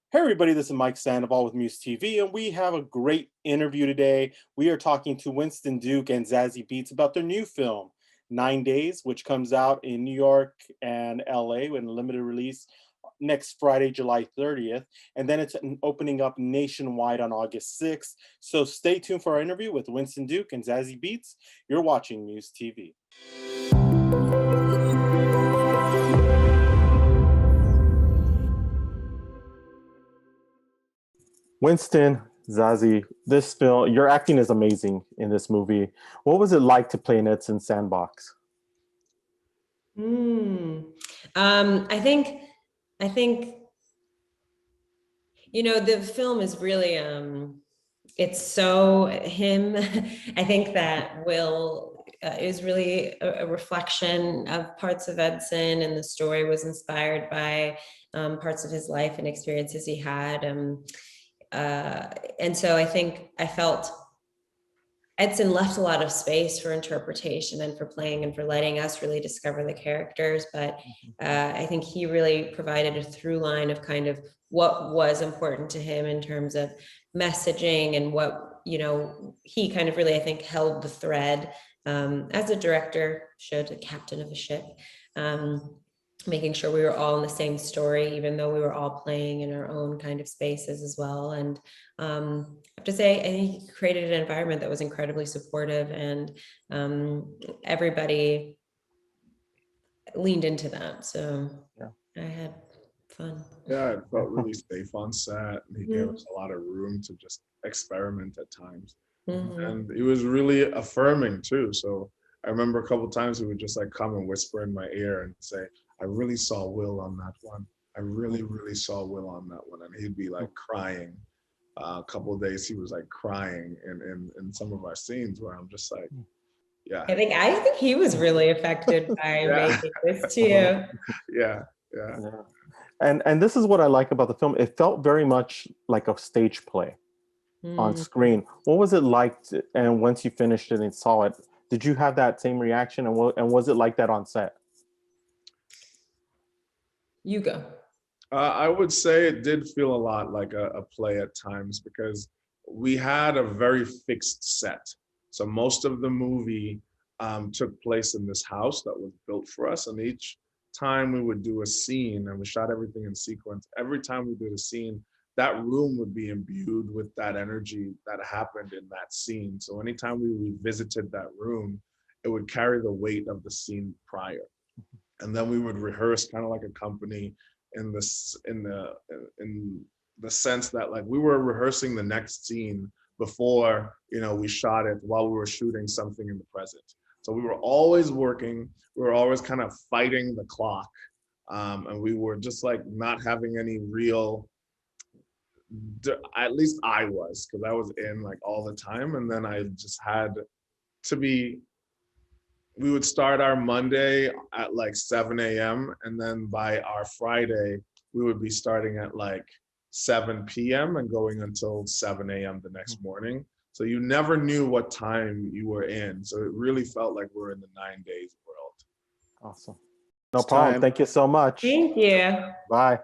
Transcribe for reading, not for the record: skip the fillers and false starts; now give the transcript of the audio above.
Hey everybody, this is Mike Sandoval with MUSE TV, and we have a great interview today. We are talking to Winston Duke and Zazie Beetz about their new film, 9 Days, which comes out in New York and LA in limited release next Friday, July 30th. And then it's opening up nationwide on August 6th. So stay tuned for our interview with Winston Duke and Zazie Beetz. You're watching MUSE TV. Winston, Zazie, this film, your acting is amazing in this movie. What was it like to play in Edson sandbox? I think, the film is really, it's so him. I think that Will is really a reflection of parts of Edson, and the story was inspired by parts of his life and experiences he had. And so I think I felt Edson left a lot of space for interpretation and for playing and for letting us really discover the characters. But I think he really provided a through line of kind of what was important to him in terms of messaging, and what, he kind of really, I think, held the thread as a director, showed the captain of a ship, making sure we were all in the same story, even though we were all playing in our own kind of spaces as well. And I have to say, I think he created an environment that was incredibly supportive, and everybody leaned into that. So yeah, I had fun. Yeah, it felt really safe on set. And he gave us a lot of room to just experiment at times. And it was really affirming too. So I remember a couple of times he would just like come and whisper in my ear and say, I really saw Will on that one. I really, really saw Will on that one. And he'd be like crying. A couple of days he was like crying in some of our scenes, where I'm just like, yeah. I think he was really affected by making this too. Yeah. And this is what I like about the film. It felt very much like a stage play on screen. What was it like and once you finished it and saw it, did you have that same reaction, and was it like that on set? You go. I would say it did feel a lot like a play at times, because we had a very fixed set. So most of the movie took place in this house that was built for us. And each time we would do a scene, and we shot everything in sequence, every time we did a scene, that room would be imbued with that energy that happened in that scene. So anytime we revisited that room, it would carry the weight of the scene prior. And then we would rehearse kind of like a company in the sense that like we were rehearsing the next scene before, we shot it, while we were shooting something in the present. So we were always working, we were always kind of fighting the clock. And we were just like not having any real, at least I was, because I was in like all the time. And then I just had to be, we would start our Monday at like 7 a.m. And then by our Friday, we would be starting at like 7 p.m. and going until 7 a.m. the next morning. So you never knew what time you were in. So it really felt like we're in the 9 days world. Awesome. No problem. Thank you so much. Thank you. Bye.